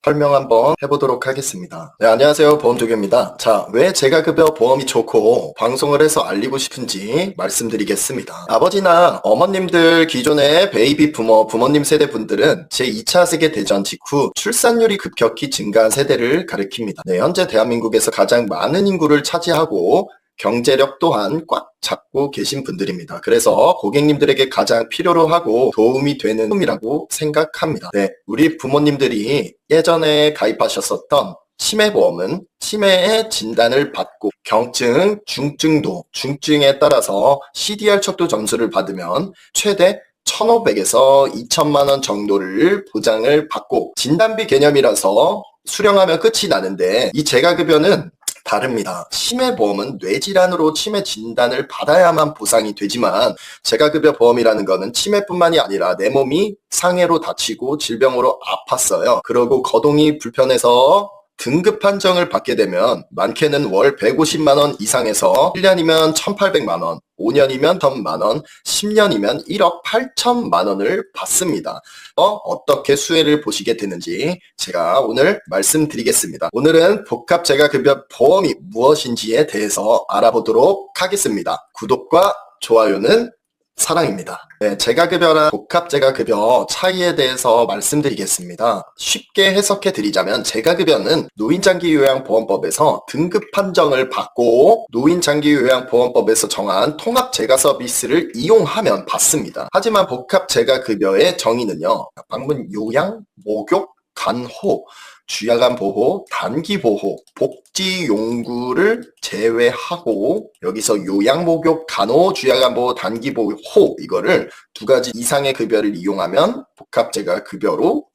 설명 한번 해보도록 하겠습니다. 네, 안녕하세요. 보험조교입니다. 자, 왜 재가급여 보험이 좋고 방송을 해서 알리고 싶은지 말씀드리겠습니다. 아버지나 어머님들 기존의 베이비 부모님 세대 분들은 제2차 세계대전 직후 출산율이 급격히 증가한 세대를 가리킵니다. 네, 현재 대한민국에서 가장 많은 인구를 차지하고 경제력 또한 꽉 잡고 계신 분들입니다. 그래서 고객님들에게 가장 필요로 하고 도움이 되는 품이라고 생각합니다. 네, 우리 부모님들이 예전에 가입하셨었던 치매보험은 치매의 진단을 받고 경증, 중증도, 중증에 따라서 CDR 척도 점수를 받으면 최대 1,500에서 2,000만 원 정도를 보장을 받고 진단비 개념이라서 수령하면 끝이 나는데 이 재가급여는 다릅니다. 치매보험은 뇌질환으로 치매 진단을 받아야만 보상이 되지만 재가급여 보험이라는 거는 치매뿐만이 아니라 내 몸이 상해로 다치고 질병으로 아팠어요. 그러고 거동이 불편해서 등급 판정을 받게 되면 많게는 월 150만 원 이상에서 1년이면 1,800만 원, 5년이면 더 만 원, 10년이면 1억 8천만 원을 받습니다. 어떻게 수혜를 보시게 되는지 제가 오늘 말씀드리겠습니다. 오늘은 복합 재가급여 보험이 무엇인지에 대해서 알아보도록 하겠습니다. 구독과 좋아요는 사랑입니다. 네, 재가급여랑 복합 재가급여 차이에 대해서 말씀드리겠습니다. 쉽게 해석해 드리자면 재가급여는 노인장기요양보험법에서 등급 판정을 받고 노인장기요양보험법에서 정한 통합 재가 서비스를 이용하면 받습니다. 하지만 복합 재가급여의 정의는요. 방문 요양, 목욕, 간호, 주야간 보호, 단기 보호, 복지 용구를 제외하고 여기서 요양, 목욕, 간호, 주야간 보호, 단기 보호 이거를 두 가지 이상의 급여를 이용하면 복합재가 급여로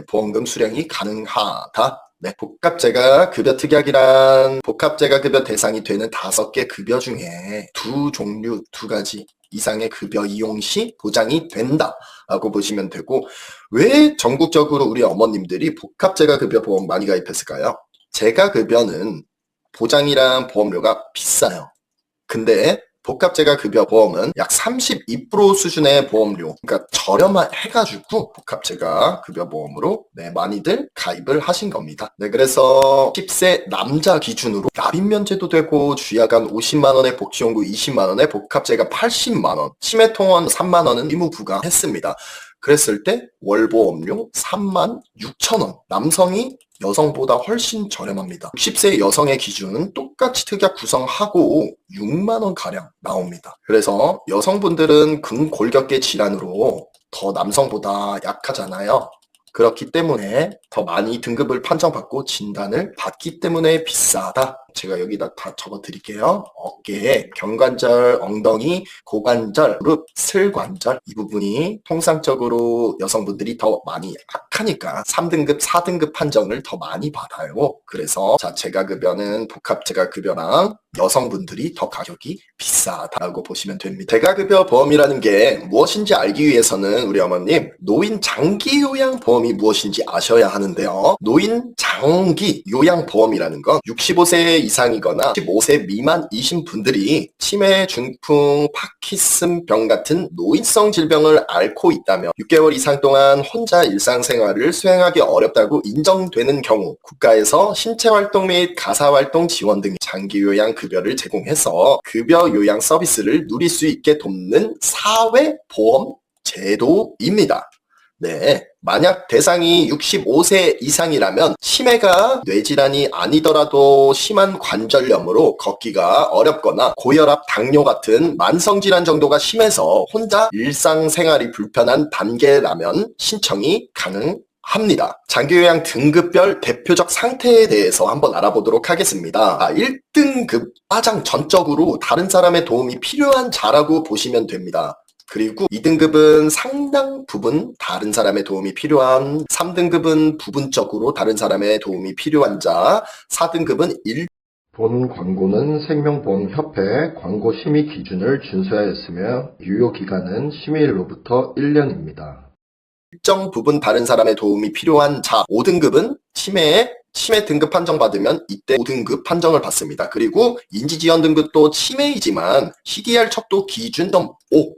보험금 수령이 가능하다. 네, 복합재가 급여 특약이란 복합재가 급여 대상이 되는 5개 급여 중에 두 종류, 두 가지 이상의 급여 이용 시 보장이 된다라고 보시면 되고, 왜 전국적으로 우리 어머님들이 복합재가급여 보험 많이 가입했을까요? 재가급여는 보장이랑 보험료가 비싸요. 근데 복합재가급여 보험은 약 32% 수준의 보험료, 그러니까 저렴해가지고 복합재가급여 보험으로 많이들 가입을 하신 겁니다. 네, 그래서 10세 남자 기준으로 납입면제도 되고 주야간 50만 원에 복지용구 20만 원에 복합재가 80만 원, 치매통원 3만 원은 의무 부과했습니다. 그랬을 때 월보험료 3만 6천 원, 남성이 여성보다 훨씬 저렴합니다. 60세 여성의 기준은 똑같이 특약 구성하고 6만 원 가량 나옵니다. 그래서 여성분들은 근골격계 질환으로 더 남성보다 약하잖아요. 그렇기 때문에 더 많이 등급을 판정받고 진단을 받기 때문에 비싸다. 제가 여기다 다 적어 드릴게요. 어깨, 경관절, 엉덩이, 고관절, 무릎, 슬관절 이 부분이 통상적으로 여성분들이 더 많이 약하니까 3등급, 4등급 판정을 더 많이 받아요. 그래서 재가급여는 복합재가급여랑 여성분들이 더 가격이 비싸다고 보시면 됩니다. 재가급여 보험이라는 게 무엇인지 알기 위해서는 우리 어머님 노인 장기 요양 보험이 무엇인지 아셔야 하는데요. 노인 장기 요양 보험이라는 건 65세 이상이거나 15세 미만이신 분들이 치매, 중풍, 파킨슨병 같은 노인성 질병을 앓고 있다면 6개월 이상 동안 혼자 일상생활을 수행하기 어렵다고 인정되는 경우 국가에서 신체활동 및 가사활동 지원 등 장기요양 급여를 제공해서 급여 요양 서비스를 누릴 수 있게 돕는 사회보험 제도입니다. 네, 만약 대상이 65세 이상이라면 치매가 뇌질환이 아니더라도 심한 관절염으로 걷기가 어렵거나 고혈압, 당뇨 같은 만성질환 정도가 심해서 혼자 일상생활이 불편한 단계라면 신청이 가능합니다. 장기요양 등급별 대표적 상태에 대해서 한번 알아보도록 하겠습니다. 1등급 가장 전적으로 다른 사람의 도움이 필요한 자라고 보시면 됩니다. 그리고 2등급은 상당 부분 다른 사람의 도움이 필요한, 3등급은 부분적으로 다른 사람의 도움이 필요한 자, 4등급은 본 광고는 생명보험협회 광고 심의 기준을 준수하였으며 유효기간은 심의일로부터 1년입니다. 일정 부분 다른 사람의 도움이 필요한 자, 5등급은 치매 등급 판정받으면 이때 5등급 판정을 받습니다. 그리고 인지지연 등급도 치매이지만 CDR 척도 기준 5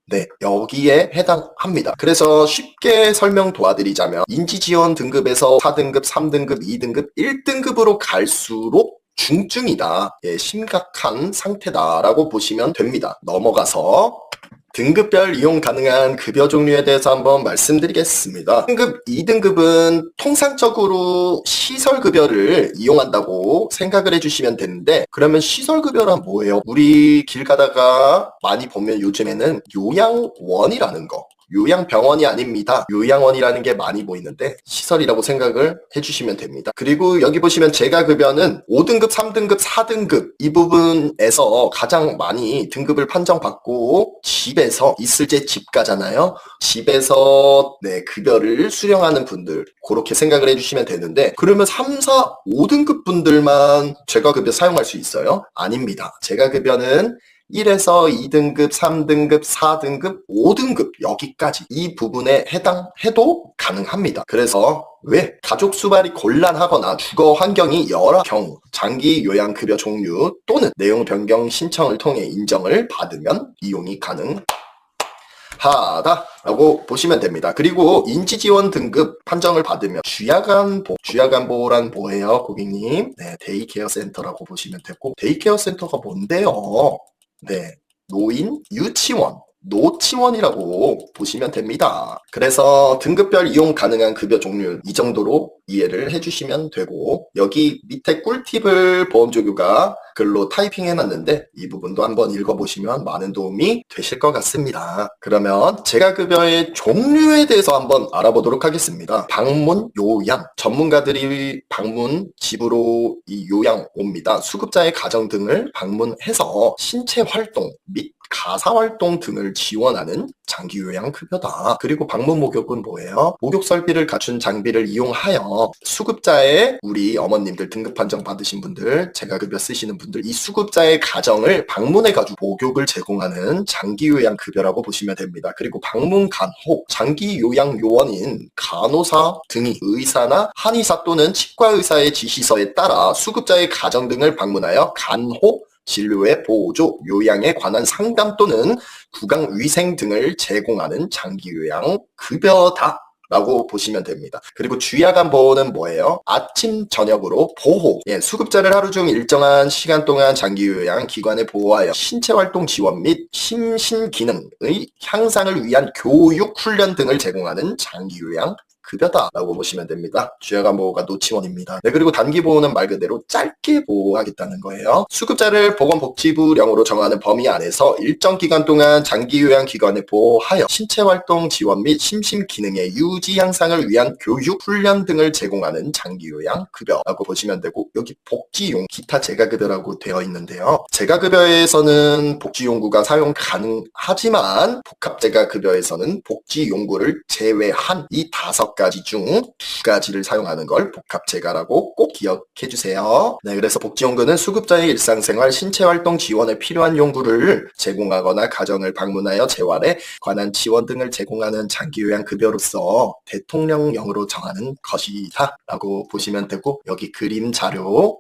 네, 여기에 해당합니다. 그래서 쉽게 설명 도와드리자면 인지지원 등급에서 4등급, 3등급, 2등급, 1등급으로 갈수록 중증이다. 예, 심각한 상태다라고 보시면 됩니다. 넘어가서 등급별 이용 가능한 급여 종류에 대해서 한번 말씀드리겠습니다. 1등급, 2등급은 통상적으로 시설급여를 이용한다고 생각을 해주시면 되는데, 그러면 시설급여란 뭐예요? 우리 길 가다가 많이 보면 요즘에는 요양원이라는 거, 요양병원이 아닙니다. 요양원이라는 게 많이 보이는데 시설이라고 생각을 해주시면 됩니다. 그리고 여기 보시면 재가급여는 5등급, 3등급, 4등급 이 부분에서 가장 많이 등급을 판정받고 집에서 있을 때 집가잖아요. 집에서 네, 급여를 수령하는 분들 그렇게 생각을 해주시면 되는데, 그러면 3, 4, 5등급 분들만 재가급여 사용할 수 있어요? 아닙니다. 재가급여는 1에서 2등급, 3등급, 4등급, 5등급 여기까지 이 부분에 해당해도 가능합니다. 그래서 왜 가족 수발이 곤란하거나 주거 환경이 여러 경우 장기 요양 급여 종류 또는 내용 변경 신청을 통해 인정을 받으면 이용이 가능하다라고 보시면 됩니다. 그리고 인지지원 등급 판정을 받으면 주야간보란 뭐예요, 고객님? 네, 데이케어 센터라고 보시면 되고, 데이케어 센터가 뭔데요? 네, 노인, 유치원, 노치원이라고 보시면 됩니다. 그래서 등급별 이용 가능한 급여 종류 이 정도로 이해를 해주시면 되고, 여기 밑에 꿀팁을 보험조교가 글로 타이핑 해놨는데 이 부분도 한번 읽어보시면 많은 도움이 되실 것 같습니다. 그러면 재가급여의 종류에 대해서 한번 알아보도록 하겠습니다. 방문 요양, 전문가들이 방문 집으로 이 요양 옵니다. 수급자의 가정 등을 방문해서 신체 활동 및 가사활동 등을 지원하는 장기요양급여다. 그리고 방문 목욕은 뭐예요? 목욕 설비를 갖춘 장비를 이용하여 수급자의 우리 어머님들 등급 판정 받으신 분들, 재가급여 쓰시는 분들, 이 수급자의 가정을 방문해가지고 목욕을 제공하는 장기요양급여라고 보시면 됩니다. 그리고 방문 간호, 장기요양 요원인 간호사 등이 의사나 한의사 또는 치과의사의 지시서에 따라 수급자의 가정 등을 방문하여 간호, 진료의 보조, 요양에 관한 상담 또는 구강위생 등을 제공하는 장기요양 급여다 라고 보시면 됩니다. 그리고 주야간 보호는 뭐예요? 아침 저녁으로 보호, 수급자를 하루 중 일정한 시간 동안 장기요양 기관에 보호하여 신체활동 지원 및 심신기능의 향상을 위한 교육, 훈련 등을 제공하는 장기요양 급여다라고 보시면 됩니다. 주야간 보호가 노치원입니다. 네, 그리고 단기 보호는 말 그대로 짧게 보호하겠다는 거예요. 수급자를 보건복지부령으로 정하는 범위 안에서 일정 기간 동안 장기요양 기관에 보호하여 신체활동 지원 및 심신기능의 유지 향상을 위한 교육, 훈련 등을 제공하는 장기요양 급여라고 보시면 되고, 여기 복지용, 기타 재가급여라고 되어 있는데요. 재가급여에서는 복지용구가 사용 가능하지만 복합재가급여에서는 복지용구를 제외한 이 5가지 중 2가지를 사용하는 걸 복합재가라고 꼭 기억해 주세요. 네, 그래서 복지용구는 수급자의 일상생활 신체활동 지원에 필요한 용구를 제공하거나 가정을 방문하여 재활에 관한 지원 등을 제공하는 장기요양급여로서 대통령령으로 정하는 것이다 라고 보시면 되고, 여기 그림 자료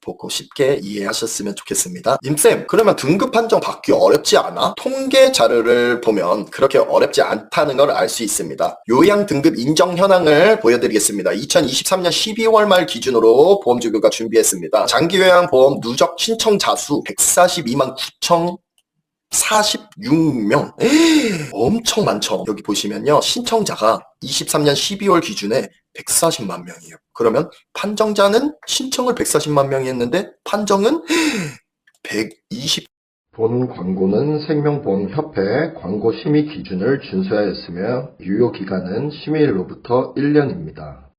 보고 쉽게 이해하셨으면 좋겠습니다. 임쌤, 그러면 등급 판정 받기 어렵지 않아? 통계 자료를 보면 그렇게 어렵지 않다는 걸 알 수 있습니다. 요양 등급 인정 현황을 보여드리겠습니다. 2023년 12월 말 기준으로 보험조교가 준비했습니다. 장기요양보험 누적 신청자 수 142만 9천 46명. 엄청 많죠. 여기 보시면요, 신청자가 23년 12월 기준에 140만 명이에요. 그러면 판정자는 신청을 140만 명이 했는데 판정은 120. 본 광고는 생명보험협회 광고 심의 기준을 준수하였으며 유효 기간은 심의일로부터 1년입니다.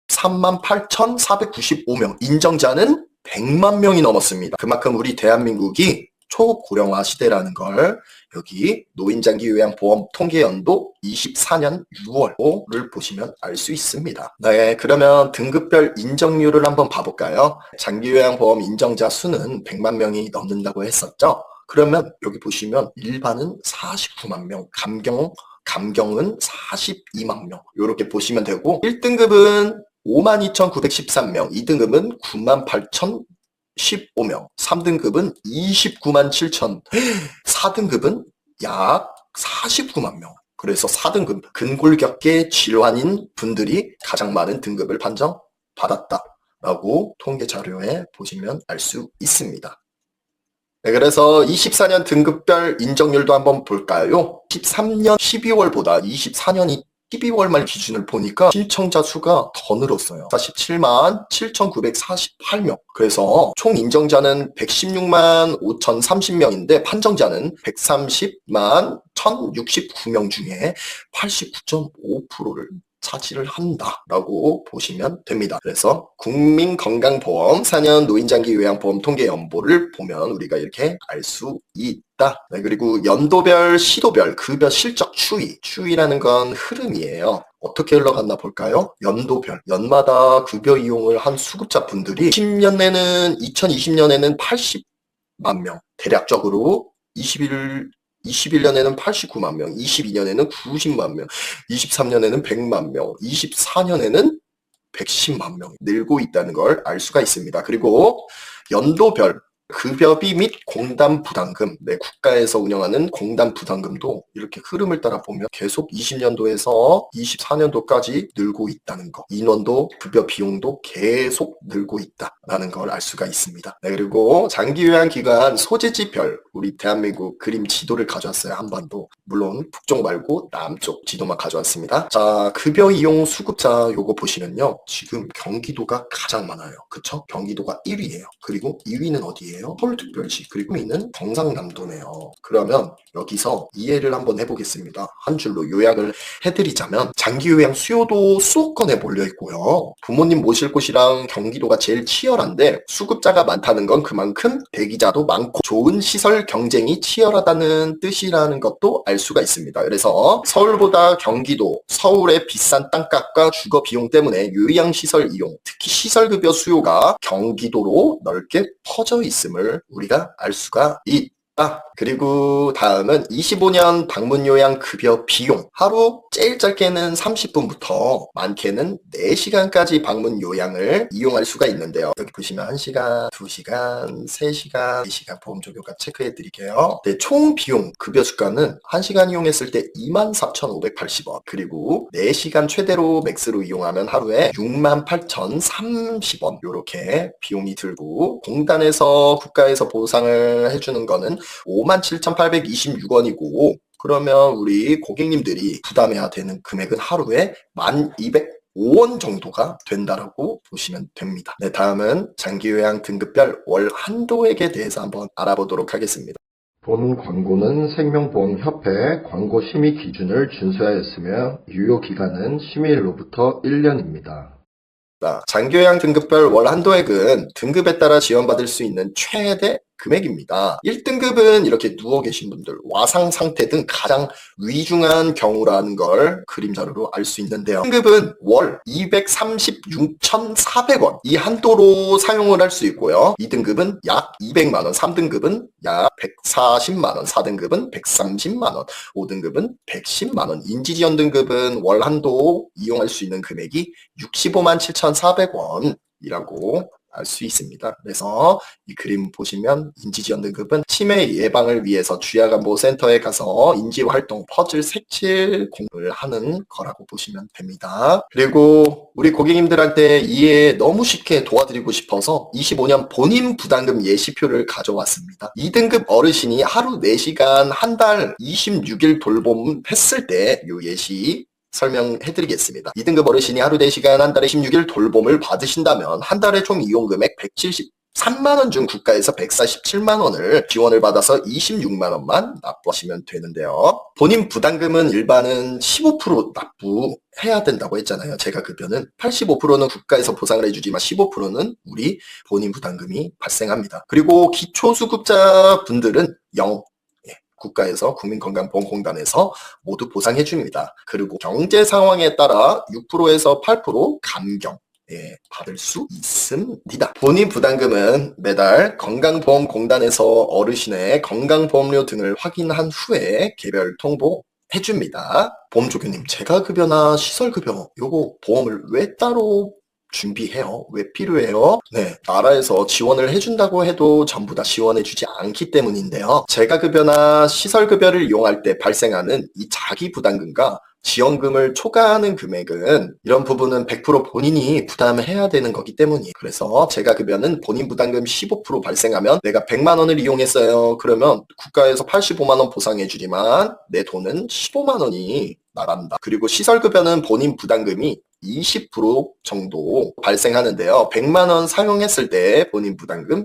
38,495명, 인정자는 100만 명이 넘었습니다. 그만큼 우리 대한민국이 초고령화 시대라는 걸 여기 노인장기요양보험 통계연도 24년 6월을 보시면 알 수 있습니다. 네, 그러면 등급별 인정률을 한번 봐볼까요? 장기요양보험 인정자 수는 100만 명이 넘는다고 했었죠? 그러면 여기 보시면 일반은 49만 명, 감경은 42만 명 이렇게 보시면 되고, 1등급은 52,913명, 2등급은 98,015명, 3등급은 29만 7천, 4등급은 약 49만 명. 그래서 4등급 근골격계 질환인 분들이 가장 많은 등급을 판정받았다라고 통계 자료에 보시면 알 수 있습니다. 네, 그래서 24년 등급별 인정률도 한번 볼까요? 13년 12월보다 24년이 12월 말 기준을 보니까 신청자 수가 더 늘었어요. 47만 7,948명. 그래서 총 인정자는 116만 5,030명인데 판정자는 130만 1,069명 중에 89.5%를 차지를 한다라고 보시면 됩니다. 그래서 국민건강보험 4년 노인장기요양보험 통계 연보를 보면 우리가 이렇게 알 수 있다. 네, 그리고 연도별, 시도별 급여 실적 추이라는 건 흐름이에요. 어떻게 흘러갔나 볼까요? 연도별, 연마다 급여 이용을 한 수급자분들이 2020년에는 80만 명, 대략적으로 21년에는 89만 명, 22년에는 90만 명, 23년에는 100만 명, 24년에는 110만 명이 늘고 있다는 걸 알 수가 있습니다. 그리고 연도별 급여비 및 공단 부담금, 네, 국가에서 운영하는 공단 부담금도 이렇게 흐름을 따라 보면 계속 20년도에서 24년도까지 늘고 있다는 거. 인원도 급여 비용도 계속 늘고 있다라는 걸 알 수가 있습니다. 네, 그리고 장기 요양 기간 소재지별, 우리 대한민국 그림 지도를 가져왔어요. 한반도. 물론 북쪽 말고 남쪽 지도만 가져왔습니다. 자, 급여 이용 수급자 요거 보시면요. 지금 경기도가 가장 많아요. 그쵸? 경기도가 1위예요. 그리고 2위는 어디예요? 서울특별시, 그리고 2위는 경상남도네요. 그러면 여기서 이해를 한번 해보겠습니다. 한 줄로 요약을 해드리자면 장기요양 수요도 수도권에 몰려있고요. 부모님 모실 곳이랑 경기도가 제일 치열한데 수급자가 많다는 건 그만큼 대기자도 많고 좋은 시설 경쟁이 치열하다는 뜻이라는 것도 알 수가 있습니다. 그래서 서울보다 경기도, 서울의 비싼 땅값과 주거 비용 때문에 요양시설 이용, 특히 시설급여 수요가 경기도로 넓게 퍼져 있습니다. 우리가 알 수가 있다. 그리고 다음은 25년 방문요양 급여 비용. 하루 제일 짧게는 30분부터 많게는 4시간까지 방문 요양을 이용할 수가 있는데요. 여기 보시면 1시간, 2시간, 3시간, 4시간 보험 적용가 체크해 드릴게요. 네, 총 비용 급여 주가는 1시간 이용했을 때 24,580원. 그리고 4시간 최대로 맥스로 이용하면 하루에 68,030원. 이렇게 비용이 들고 공단에서 국가에서 보상을 해주는 거는 57,826원이고 그러면 우리 고객님들이 부담해야 되는 금액은 하루에 1,205원 정도가 된다라고 보시면 됩니다. 네, 다음은 장기요양 등급별 월 한도액에 대해서 한번 알아보도록 하겠습니다. 본 광고는 생명보험협회 광고 심의 기준을 준수하였으며 유효 기간은 심의일로부터 1년입니다. 장기요양 등급별 월 한도액은 등급에 따라 지원받을 수 있는 최대 금액입니다. 1등급은 이렇게 누워 계신 분들, 와상 상태 등 가장 위중한 경우라는 걸 그림자료로 알 수 있는데요. 1등급은 월 236,400원 이 한도로 사용을 할 수 있고요. 2등급은 약 200만원, 3등급은 약 140만원, 4등급은 130만원, 5등급은 110만원, 인지지원 등급은 월 한도 이용할 수 있는 금액이 65만 7,400원이라고 알 수 있습니다. 그래서 이 그림 보시면 인지지원 등급은 치매 예방을 위해서 주야간보센터에 가서 인지활동, 퍼즐 색칠 공부를 하는 거라고 보시면 됩니다. 그리고 우리 고객님들한테 이해 너무 쉽게 도와드리고 싶어서 25년 본인 부담금 예시표를 가져왔습니다. 2등급 어르신이 하루 4시간 한 달 26일 돌봄 했을 때 이 예시 설명해드리겠습니다. 2등급 어르신이 하루 4시간 한 달에 16일 돌봄을 받으신다면 한 달에 총 이용금액 173만원 중 국가에서 147만원을 지원을 받아서 26만원만 납부하시면 되는데요. 본인 부담금은 일반은 15% 납부해야 된다고 했잖아요. 제가 급여는 85%는 국가에서 보상을 해주지만 15%는 우리 본인 부담금이 발생합니다. 그리고 기초수급자 분들은 0. 국가에서 국민건강보험공단에서 모두 보상해 줍니다. 그리고 경제 상황에 따라 6%에서 8% 감경 받을 수 있습니다. 본인 부담금은 매달 건강보험공단에서 어르신의 건강보험료 등을 확인한 후에 개별 통보해줍니다. 보험조교님, 재가급여나 시설급여 요거 보험을 왜 따로 준비해요. 왜 필요해요? 네, 나라에서 지원을 해준다고 해도 전부 다 지원해주지 않기 때문인데요. 재가급여나 시설급여를 이용할 때 발생하는 이 자기부담금과 지원금을 초과하는 금액은 이런 부분은 100% 본인이 부담해야 되는 거기 때문이에요. 그래서 재가급여는 본인 부담금 15% 발생하면 내가 100만 원을 이용했어요. 그러면 국가에서 85만 원 보상해주지만 내 돈은 15만 원이 나간다. 그리고 시설급여는 본인 부담금이 20% 정도 발생하는데요. 100만 원 사용했을 때 본인 부담금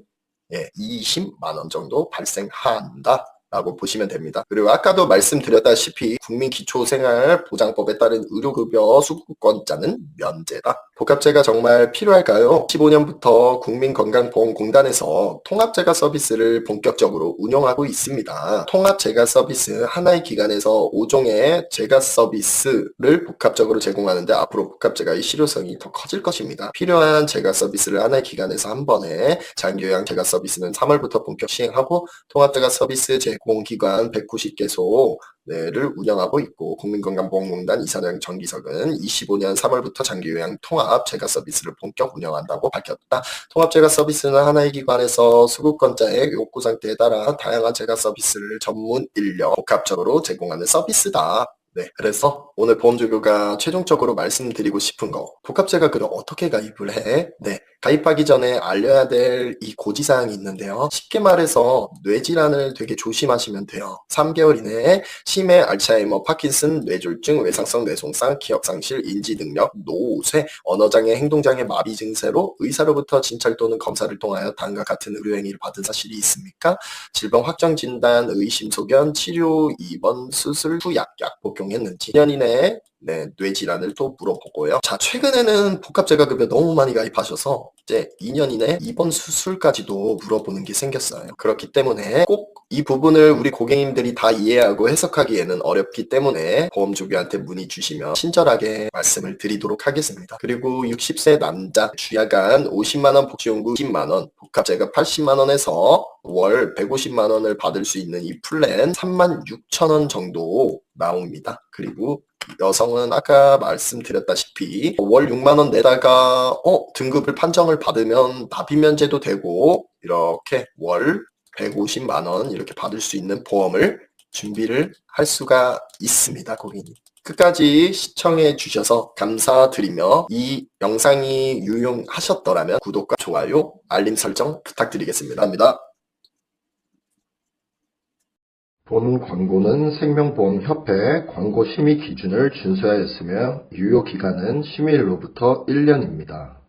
20만 원 정도 발생한다. 라고 보시면 됩니다. 그리고 아까도 말씀드렸다시피 국민기초생활보장법에 따른 의료급여 수급권자는 면제다. 복합제가 정말 필요할까요? 15년부터 국민건강보험공단에서 통합제가 서비스를 본격적으로 운영하고 있습니다. 통합제가 서비스 하나의 기관에서 5종의 제가 서비스를 복합적으로 제공하는데 앞으로 복합제가의 실효성이 더 커질 것입니다. 필요한 제가 서비스를 하나의 기관에서 한 번에 장기요양 제가 서비스는 3월부터 본격 시행하고 통합제가 서비스 제공기관 190개소를 운영하고 있고 국민건강보험공단 이사장 정기석은 25년 3월부터 장기요양 통합 제가 서비스를 본격 운영한다고 밝혔다. 통합 제가 서비스는 하나의 기관에서 수급권자의 욕구 상태에 따라 다양한 제가 서비스를 전문 인력 복합적으로 제공하는 서비스다. 네, 그래서 오늘 보험조교가 최종적으로 말씀드리고 싶은 거, 복합제가급여 어떻게 가입을 해? 네, 가입하기 전에 알려야 될 이 고지사항이 있는데요. 쉽게 말해서 뇌질환을 되게 조심하시면 돼요. 3개월 이내에 치매, 알츠하이머, 파킨슨, 뇌졸중, 외상성 뇌손상, 기억상실, 인지능력, 노쇠, 언어장애, 행동장애, 마비 증세로 의사로부터 진찰 또는 검사를 통하여 다음과 같은 의료행위를 받은 사실이 있습니까? 질병 확정 진단, 의심 소견, 치료, 입원, 수술 후 약 복용했는지 2년 이내에 뇌질환을 또 물어보고요. 자, 최근에는 복합제가급여 너무 많이 가입하셔서 이제 2년 이내에 입원 수술까지도 물어보는 게 생겼어요. 그렇기 때문에 꼭 이 부분을 우리 고객님들이 다 이해하고 해석하기에는 어렵기 때문에 보험조교한테 문의 주시면 친절하게 말씀을 드리도록 하겠습니다. 그리고 60세 남자 주야간 50만원 복지용구 10만원 복합제가 80만원에서 월 150만원을 받을 수 있는 이 플랜 36,000원 정도 나옵니다. 그리고 여성은 아까 말씀드렸다시피 월 6만원 내다가 등급을 판정을 받으면 납입 면제도 되고 이렇게 월 150만원 이렇게 받을 수 있는 보험을 준비를 할 수가 있습니다. 고객님. 끝까지 시청해 주셔서 감사드리며 이 영상이 유용하셨더라면 구독과 좋아요, 알림 설정 부탁드리겠습니다. 감사합니다. 본 광고는 생명보험협회 광고 심의 기준을 준수하였으며 유효기간은 심의일로부터 1년입니다.